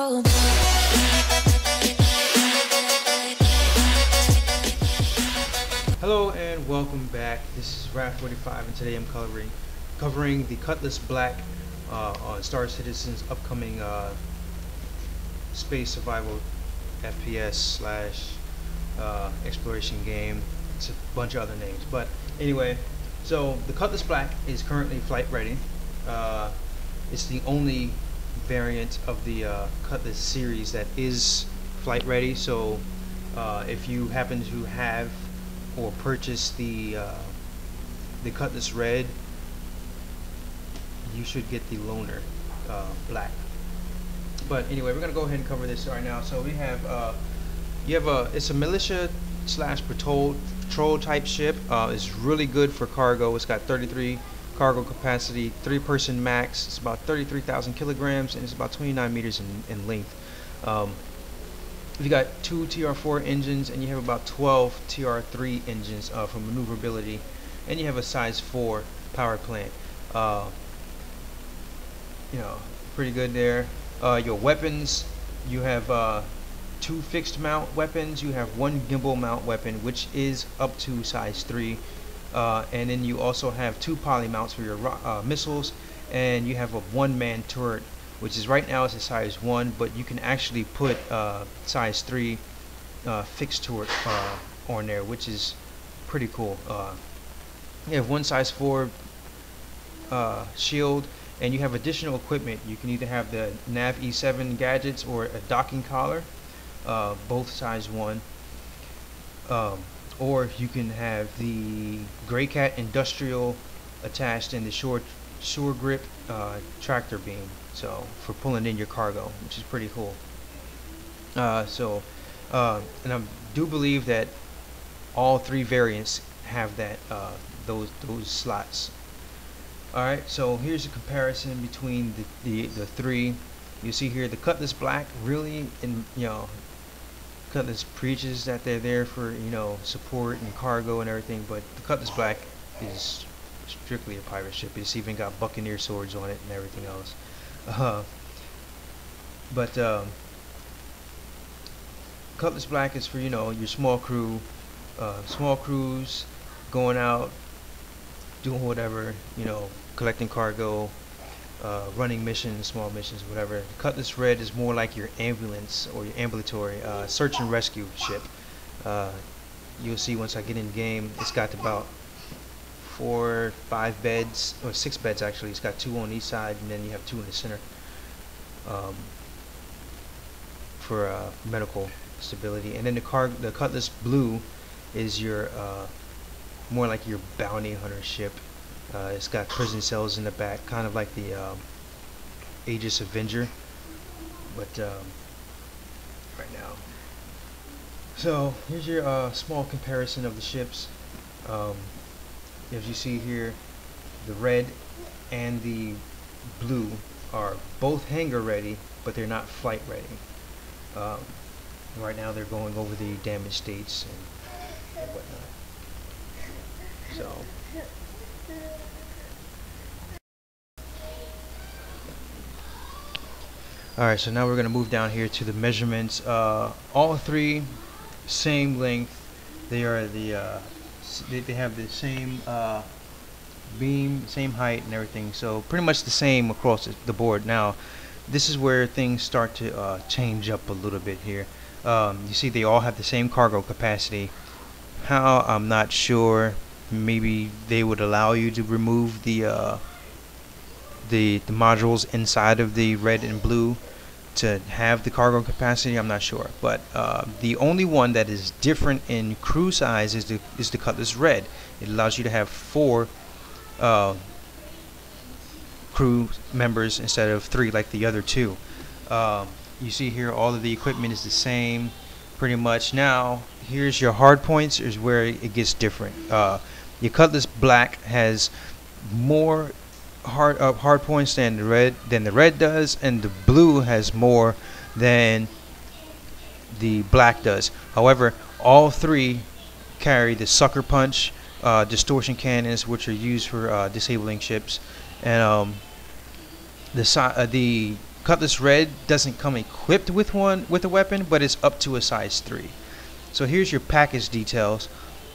go. Hello and welcome back. This is Raf45 and today I'm covering the Cutlass Black on Star Citizen's upcoming space survival FPS slash exploration game. It's a bunch of other names, but anyway, so the Cutlass Black is currently flight ready. It's the only variant of the Cutlass series that is flight ready, so if you happen to have or purchase the Cutlass Red, you should get the Loner Black. But anyway, we're gonna go ahead and cover this right now. So we have it's a militia slash patrol type ship. It's really good for cargo. It's got 33 cargo capacity, 3-person max. It's about 33,000 kilograms and it's about 29 meters in length. You got 2 TR4 engines and you have about 12 TR3 engines for maneuverability, and you have a size 4 power plant. You know, pretty good there. Your weapons, you have 2 fixed mount weapons, you have 1 gimbal mount weapon, which is up to size 3, and then you also have 2 poly mounts for your missiles, and you have a 1-man turret, which is right now it's a size 1, but you can actually put size 3 fixed turret on there, which is pretty cool. You have 1 size 4 shield, and you have additional equipment. You can either have the Nav E7 gadgets or a docking collar, both size 1, or you can have the Grey Cat Industrial attached in the shore grip tractor beam, so for pulling in your cargo, which is pretty cool. And I do believe that all 3 variants have that those slots. Alright, so here's a comparison between the 3. You see here the Cutlass Black really, Cutlass preaches that they're there for, support and cargo and everything, but the Cutlass Black is strictly a pirate ship. It's even got Buccaneer swords on it and everything else. Cutlass Black is for, your small crew, small crews going out, doing whatever, collecting cargo, running missions, small missions, whatever. The Cutlass Red is more like your ambulance or your ambulatory search and rescue ship. You'll see once I get in the game, it's got about 4, 5 beds, or 6 beds actually. It's got 2 on each side, and then you have 2 in the center for medical stability. And then the Cutlass Blue is your more like your bounty hunter ship. It's got prison cells in the back, kind of like the Aegis Avenger, but right now. So here's your small comparison of the ships. As you see here, the red and the blue are both hangar ready, but they're not flight ready. Right now they're going over the damage states and whatnot. So alright, so now we're going to move down here to the measurements. All 3 same length. They are they have the same beam, same height and everything, so pretty much the same across the board. Now this is where things start to change up a little bit here. You see they all have the same cargo capacity. How, I'm not sure. Maybe they would allow you to remove the modules inside of the red and blue to have the cargo capacity. I'm not sure, but the only one that is different in crew size is the Cutlass Red. It allows you to have 4 crew members instead of 3 like the other 2. You see here all of the equipment is the same pretty much. Now here's your hard points, is where it gets different. Your Cutlass Black has more hard points than the red does, and the blue has more than the black does. However, all 3 carry the sucker punch distortion cannons, which are used for disabling ships, and the Cutlass Red doesn't come equipped with a weapon, but it's up to a size 3. So here's your package details.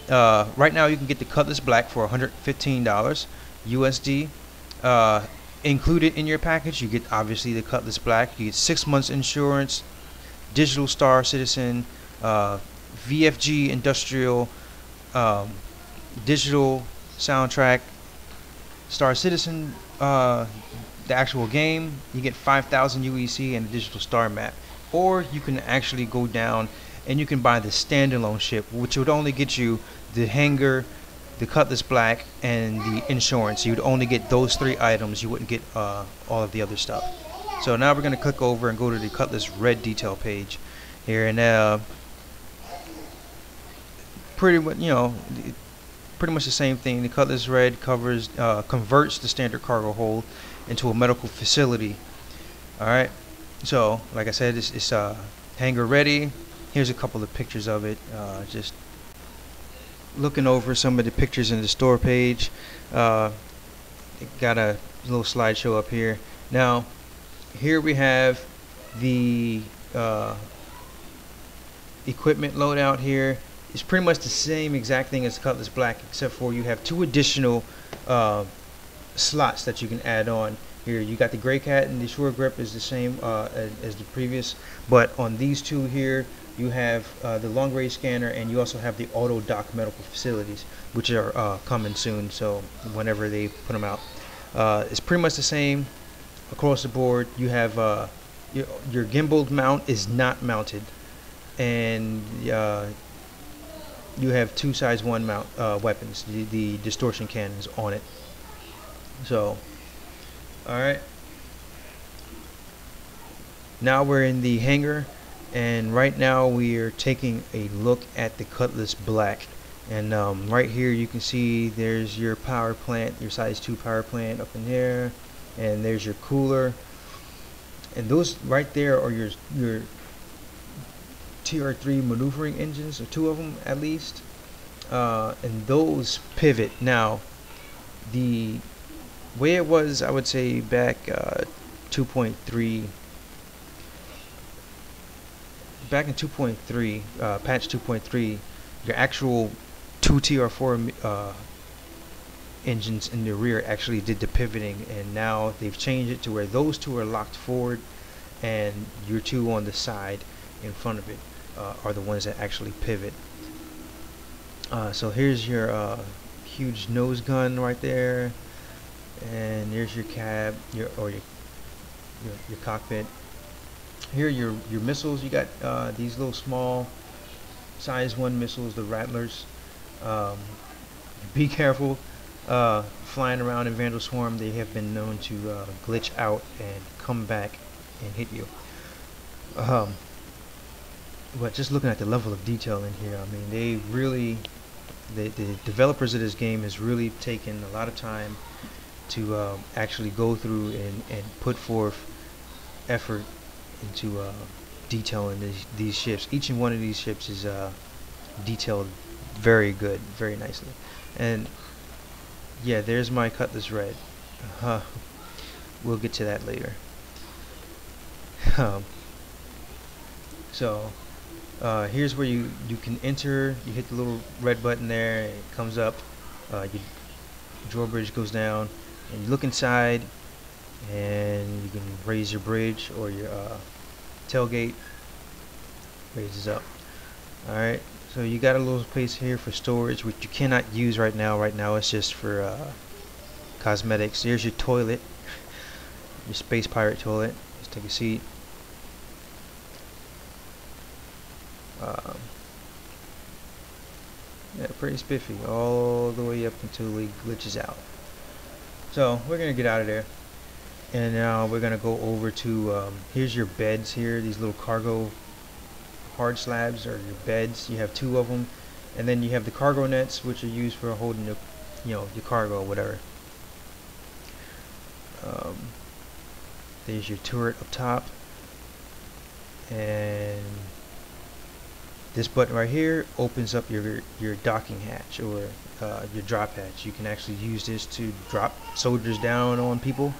Right now you can get the Cutlass Black for $115 USD. Included in your package, you get obviously the Cutlass Black. You get 6 months insurance, Digital Star Citizen, VFG Industrial, digital soundtrack, Star Citizen, the actual game. You get 5,000 UEC and a digital star map. Or you can actually go down and you can buy the standalone ship, which would only get you the hanger, the Cutlass Black, and the insurance. You'd only get those 3 items. You wouldn't get all of the other stuff. So now we're going to click over and go to the Cutlass Red detail page here, and pretty much, you know, pretty much the same thing. The Cutlass Red converts the standard cargo hold into a medical facility. All right. So like I said, it's hanger ready. Here's a couple of pictures of it. Just looking over some of the pictures in the store page. Got a little slideshow up here. Now here we have the equipment loadout here. It's pretty much the same exact thing as Cutlass Black, except for you have 2 additional slots that you can add on here. You got the Gray Cat, and the Sure Grip is the same as the previous, but on these 2 here you have the long range scanner, and you also have the auto dock medical facilities, which are coming soon, so whenever they put them out. It's pretty much the same across the board. You have your gimbal mount is not mounted, and you have 2 size 1 mount weapons, the distortion cannons on it. So alright, now we're in the hangar, and right now we are taking a look at the Cutlass Black. And right here you can see there's your power plant, your size 2 power plant up in there, and there's your cooler, and those right there are your TR3 maneuvering engines, or 2 of them at least, and those pivot. Now the way it was, I would say back 2.3, back in 2.3, patch 2.3, your actual 2 TR4 engines in the rear actually did the pivoting, and now they've changed it to where those 2 are locked forward, and your 2 on the side in front of it are the ones that actually pivot. So here's your huge nose gun right there, and there's your cab, your cockpit. Here your missiles. You got these little small size 1 missiles, the Rattlers. Be careful flying around in Vandal Swarm. They have been known to glitch out and come back and hit you. But just looking at the level of detail in here, I mean, they really, the developers of this game has really taken a lot of time to actually go through and put forth effort into detailing these ships. Each and one of these ships is detailed very good, very nicely. And yeah, there's my Cutlass Red. We'll get to that later. So here's where you can enter. You hit the little red button there, it comes up, your drawbridge goes down, and you look inside, and you can raise your bridge, or your tailgate raises up. Alright, so you got a little place here for storage, which you cannot use right now. Right now it's just for cosmetics. Here's your toilet, your Space Pirate toilet. Let's take a seat. Yeah, pretty spiffy all the way up until it glitches out. So we're gonna get out of there, and now we're gonna go over to here's your beds here. These little cargo hard slabs are your beds. You have 2 of them, and then you have the cargo nets, which are used for holding your, your cargo or whatever. There's your turret up top, and this button right here opens up your docking hatch, or your drop hatch. You can actually use this to drop soldiers down on people.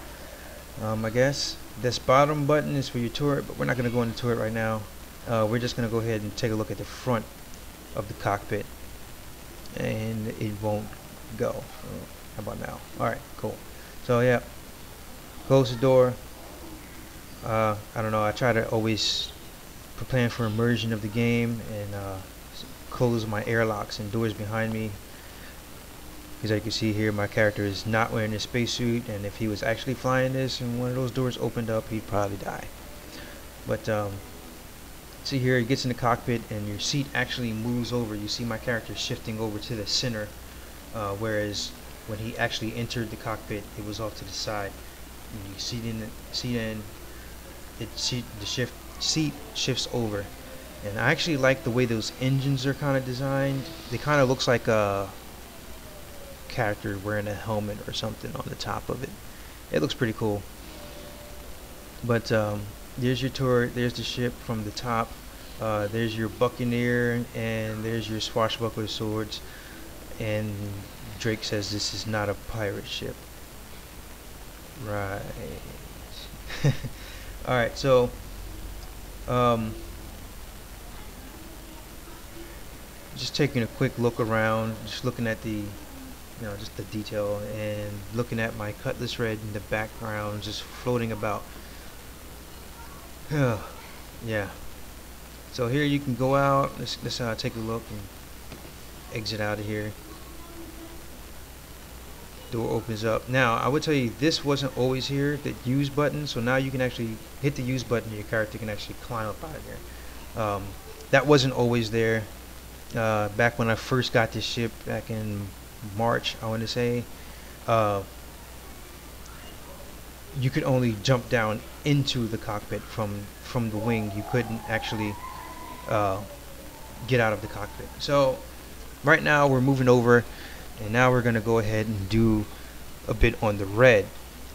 I guess this bottom button is for your turret, but we're not going to go into it right now. We're just going to go ahead and take a look at the front of the cockpit, and it won't go. So how about now? Alright, cool. So yeah, close the door. I don't know, I try to always plan for immersion of the game and close my airlocks and doors behind me, because as you can see here, my character is not wearing a spacesuit, and if he was actually flying this and one of those doors opened up, he'd probably die. But see here, it gets in the cockpit and your seat actually moves over. You see my character shifting over to the center, whereas when he actually entered the cockpit, it was off to the side. And you seat shifts over. And I actually like the way those engines are kind of designed. They kind of looks like a character wearing a helmet or something on the top of it. It looks pretty cool. But there's your turret, there's the ship from the top, there's your buccaneer, and there's your swashbuckler swords. And Drake says this is not a pirate ship. Right. Alright, so just taking a quick look around, just looking at the just the detail, and looking at my Cutlass red in the background just floating about. Yeah, so here you can go out. Let's take a look and exit out of here. Door opens up. Now I would tell you, this wasn't always here, the use button, so now you can actually hit the use button and your character can actually climb up out of here. That wasn't always there. Back when I first got this ship back in March, I want to say, you could only jump down into the cockpit from the wing. You couldn't actually get out of the cockpit. So right now we're moving over, and now we're gonna go ahead and do a bit on the red.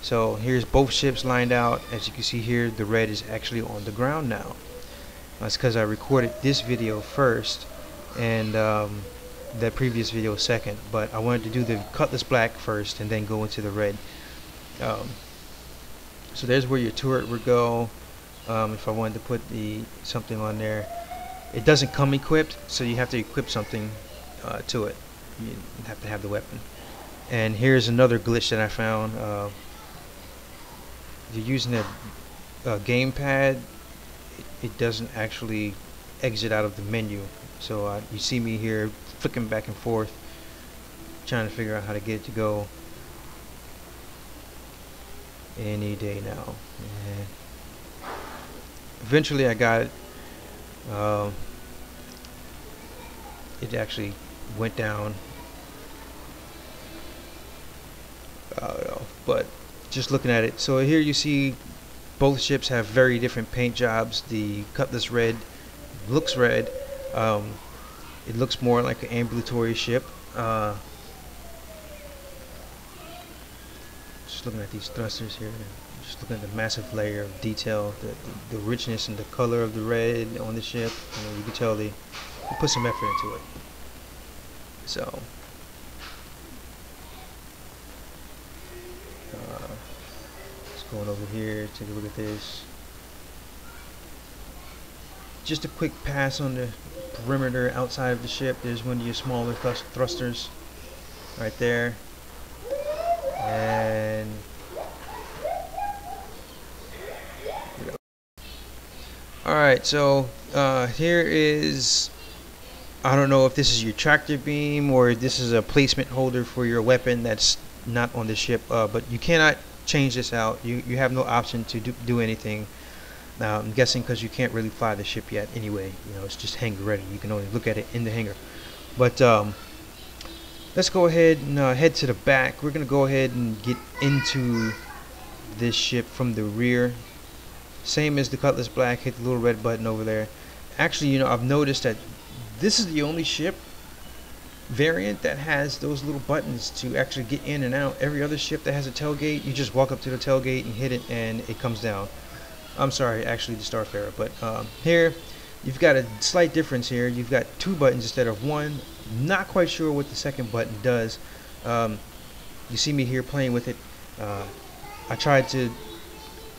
So here's both ships lined out. As you can see here, the red is actually on the ground now. That's because I recorded this video first and that previous video second, but I wanted to do the Cutlass black first and then go into the red. So there's where your turret would go. If I wanted to put something on there, it doesn't come equipped, so you have to equip something to it. You have to have the weapon. And here's another glitch that I found. If you're using a gamepad, it doesn't actually exit out of the menu. So you see me here flicking back and forth, trying to figure out how to get it to go. Any day now. And eventually I got it. It actually went down. I don't know, but just looking at it. So here you see both ships have very different paint jobs. The Cutlass red looks red. It looks more like an ambulatory ship. Just looking at these thrusters here, just looking at the massive layer of detail, the richness and the color of the red on the ship. You can tell they put some effort into it. So just going over here, take a look at this. Just a quick pass on the perimeter outside of the ship. There's one of your smaller thrusters right there. And alright, so here is, I don't know if this is your tractor beam or if this is a placement holder for your weapon that's not on the ship, but you cannot change this out. You have no option to do anything. Now I'm guessing because you can't really fly the ship yet anyway. It's just hangar ready. You can only look at it in the hangar. But let's go ahead and head to the back. We're gonna go ahead and get into this ship from the rear. Same as the Cutlass black. Hit the little red button over there. Actually, I've noticed that this is the only ship variant that has those little buttons to actually get in and out. Every other ship that has a tailgate, you just walk up to the tailgate and hit it and it comes down. I'm sorry, actually the Starfarer, but here you've got a slight difference here. You've got two buttons instead of one. Not quite sure what the second button does. You see me here playing with it. I tried to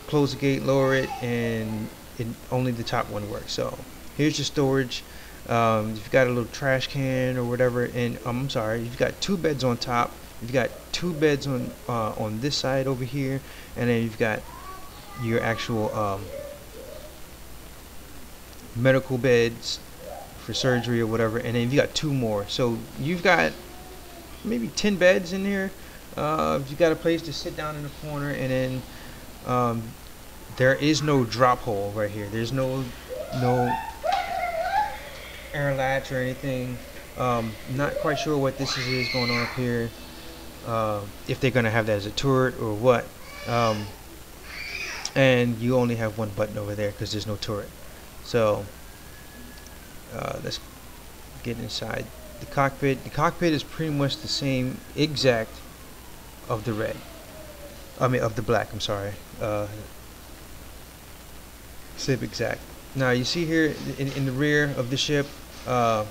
close the gate, lower it, and only the top one works. So here's your storage. You've got a little trash can or whatever, and I'm sorry, you've got two beds on top. You've got two beds on this side over here, and then you've got your actual medical beds for surgery or whatever, and then you've got two more. So you've got maybe 10 beds in here. You've got a place to sit down in the corner, and then there is no drop hole right here. There's no air latch or anything. Not quite sure what this is going on up here. If they're gonna have that as a turret or what. And you only have one button over there because there's no turret. So let's get inside the cockpit. The cockpit is pretty much the same exact of the red. I mean of the black. I'm sorry. Same exact. Now you see here in the rear of the ship, the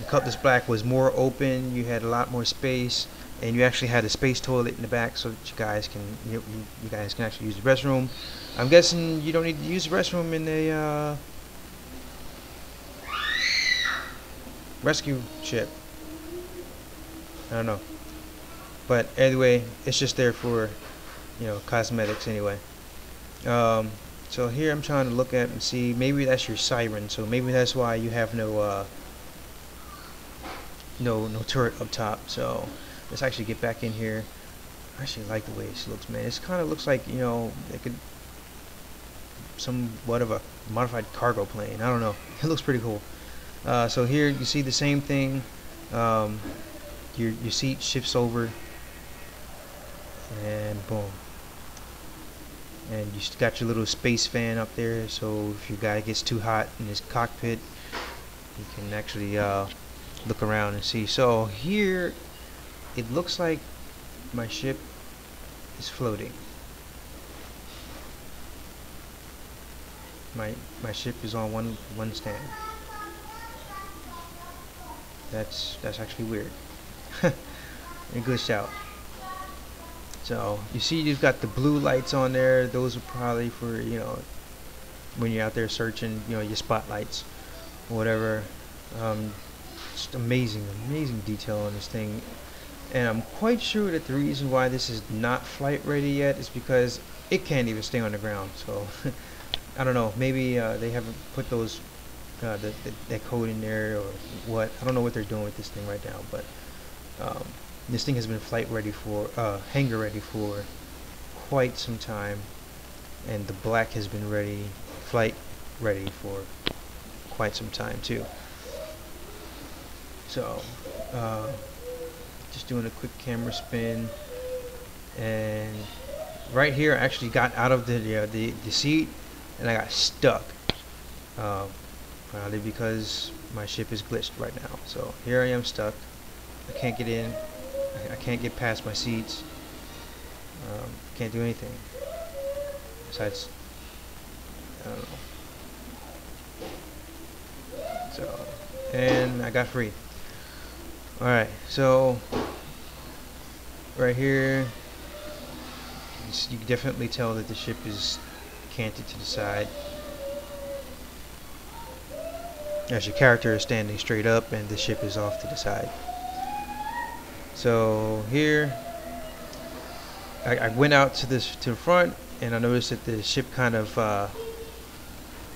Cutlass Black was more open. You had a lot more space, and you actually had a space toilet in the back, so that you guys can actually use the restroom. I'm guessing you don't need to use the restroom in a rescue ship. I don't know, but anyway, it's just there for cosmetics anyway. So here I'm trying to look at and see, maybe that's your siren, so maybe that's why you have no turret up top. So let's actually get back in here. I actually like the way this looks, man. It kind of looks like, it could somewhat of a modified cargo plane. I don't know. It looks pretty cool. So here you see the same thing. Your seat shifts over, and boom. And you got your little space fan up there, so if your guy gets too hot in his cockpit, you can actually look around and see. So here it looks like my ship is floating. My ship is on one stand. That's actually weird. A good shout. So you see you've got the blue lights on there. Those are probably for when you're out there searching, your spotlights or whatever. Just amazing detail on this thing. And I'm quite sure that the reason why this is not flight ready yet is because it can't even stay on the ground. So I don't know, maybe they haven't put those that code in there or what. I don't know what they're doing with this thing right now, but this thing has been flight ready for hangar ready for quite some time, and the black has been flight ready for quite some time too. So just doing a quick camera spin, and right here I actually got out of the seat and I got stuck, probably because my ship is glitched right now. So here I am stuck. I can't get in. I can't get past my seats. Can't do anything besides, I don't know. So, and I got free. Alright, so right here you can definitely tell that the ship is canted to the side, as your character is standing straight up and the ship is off to the side. So here I went out to the front, and I noticed that the ship kind of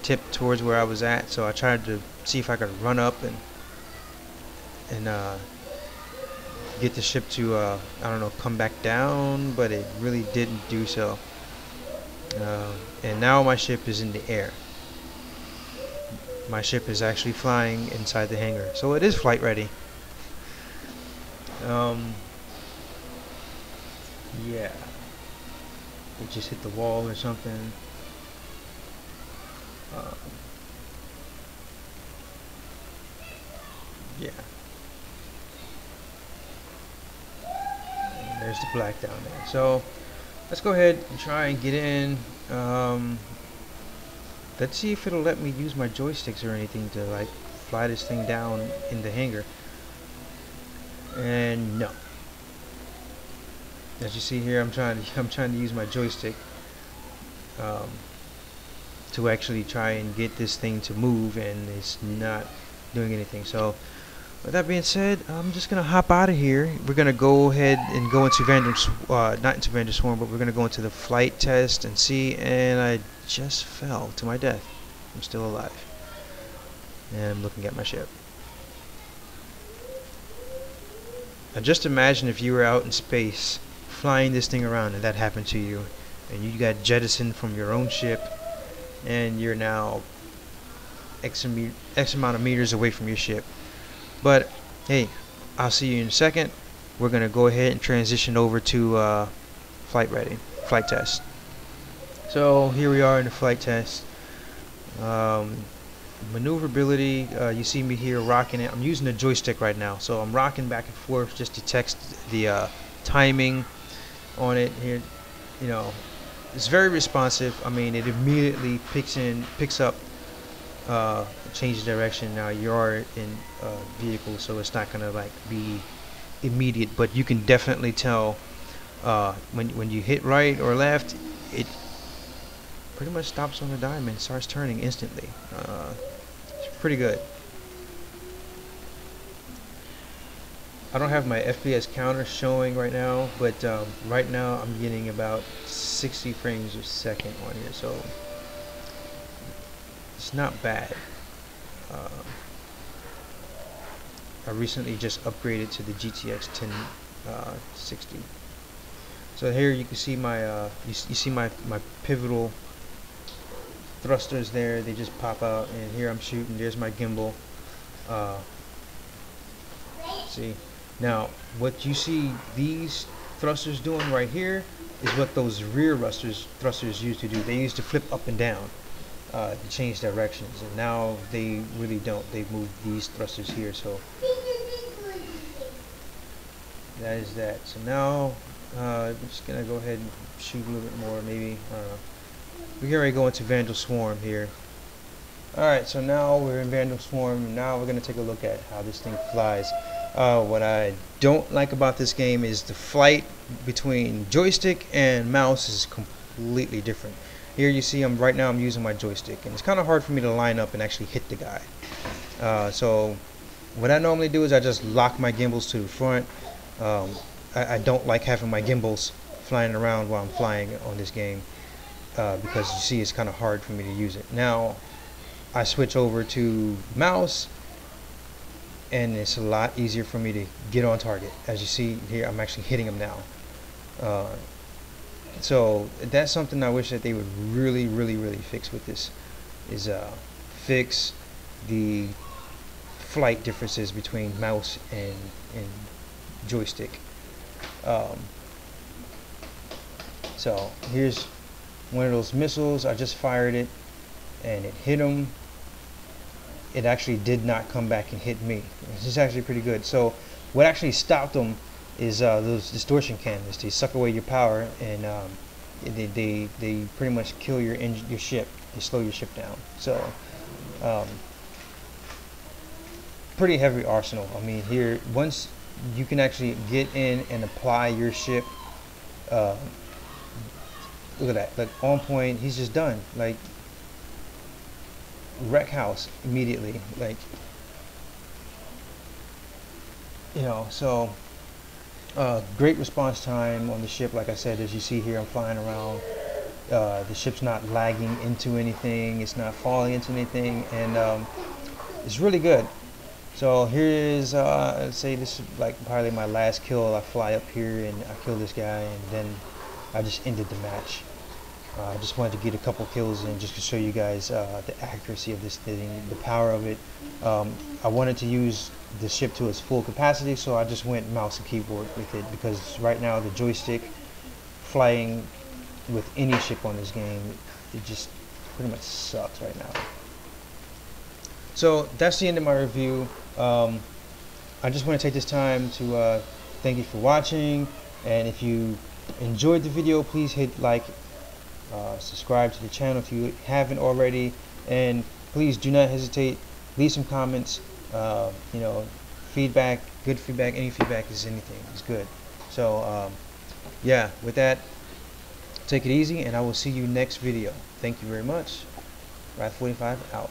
tipped towards where I was at, so I tried to see if I could run up and get the ship to I don't know, come back down, but it really didn't do so. And now my ship is in the air. My ship is actually flying inside the hangar, so it is flight ready. Yeah, it just hit the wall or something. Yeah, and there's the black down there. So let's go ahead and try and get in. Let's see if it'll let me use my joysticks or anything to like fly this thing down in the hangar. And no. As you see here, I'm trying to use my joystick. um, to actually try and get this thing to move, and it's not doing anything. So with that being said, I'm just gonna hop out of here. We're gonna go ahead and go into not into Vanderswarm, but we're gonna go into the flight test and see. And I just fell to my death. I'm still alive, and I'm looking at my ship. Now just imagine if you were out in space flying this thing around and that happened to you, and you got jettisoned from your own ship, and you're now X amount of meters away from your ship. But hey, I'll see you in a second. We're gonna go ahead and transition over to flight test. So here we are in the flight test. Maneuverability, you see me here rocking it. I'm using the joystick right now, so I'm rocking back and forth just to text the timing on it here. You know, it's very responsive. I mean, it immediately picks up change the direction. Now you are in a vehicle, so it's not gonna like be immediate, but you can definitely tell when you hit right or left, it pretty much stops on a dime and starts turning instantly. It's pretty good. I don't have my FPS counter showing right now, but right now I'm getting about 60 frames a second on here, so it's not bad. I recently just upgraded to the GTX 1060. So here you can see my you see my pivotal thrusters there. They just pop out, and here I'm shooting. There's my gimbal. See, now what you see these thrusters doing right here is what those rear thrusters used to do. They used to flip up and down to change directions, and now they really don't. They've moved these thrusters here, so that is that. So now I'm just gonna go ahead and shoot a little bit more, maybe. We're getting ready to go into Vanderswarm here. Alright, so now we're in Vanderswarm. Now we're gonna take a look at how this thing flies. What I don't like about this game is the flight between joystick and mouse is completely different. Here you see right now I'm using my joystick, and it's kind of hard for me to line up and actually hit the guy. So what I normally do is I just lock my gimbals to the front. I don't like having my gimbals flying around while I'm flying on this game, because you see it's kind of hard for me to use it. Now I switch over to mouse, and it's a lot easier for me to get on target. As you see here, I'm actually hitting them now. So that's something I wish that they would really fix with this, is fix the flight differences between mouse and joystick. So here's one of those missiles. I just fired it, and it hit him. It actually did not come back and hit me. This is actually pretty good. So what actually stopped them is those distortion cannons. They suck away your power, and they pretty much kill your ship. They slow your ship down. So pretty heavy arsenal. I mean, here once you can actually get in and apply your ship. Look at that, like on point. He's just done, like wreck house immediately, like, you know. So great response time on the ship. Like I said, as you see here, I'm flying around. The ship's not lagging into anything, it's not falling into anything, and it's really good. So here's let's say this is like probably my last kill. I fly up here and I kill this guy, and then I just ended the match. I just wanted to get a couple kills in just to show you guys the accuracy of this thing, the power of it. I wanted to use the ship to its full capacity, so I just went mouse and keyboard with it, because right now the joystick flying with any ship on this game, it just pretty much sucks right now. So that's the end of my review. I just want to take this time to thank you for watching, and if you enjoyed the video, please hit like, subscribe to the channel if you haven't already, and please do not hesitate, leave some comments. You know, feedback, good feedback, any feedback is anything, is good. So yeah, with that, Take it easy, and I will see you next video. Thank you very much. Wrath 45 out.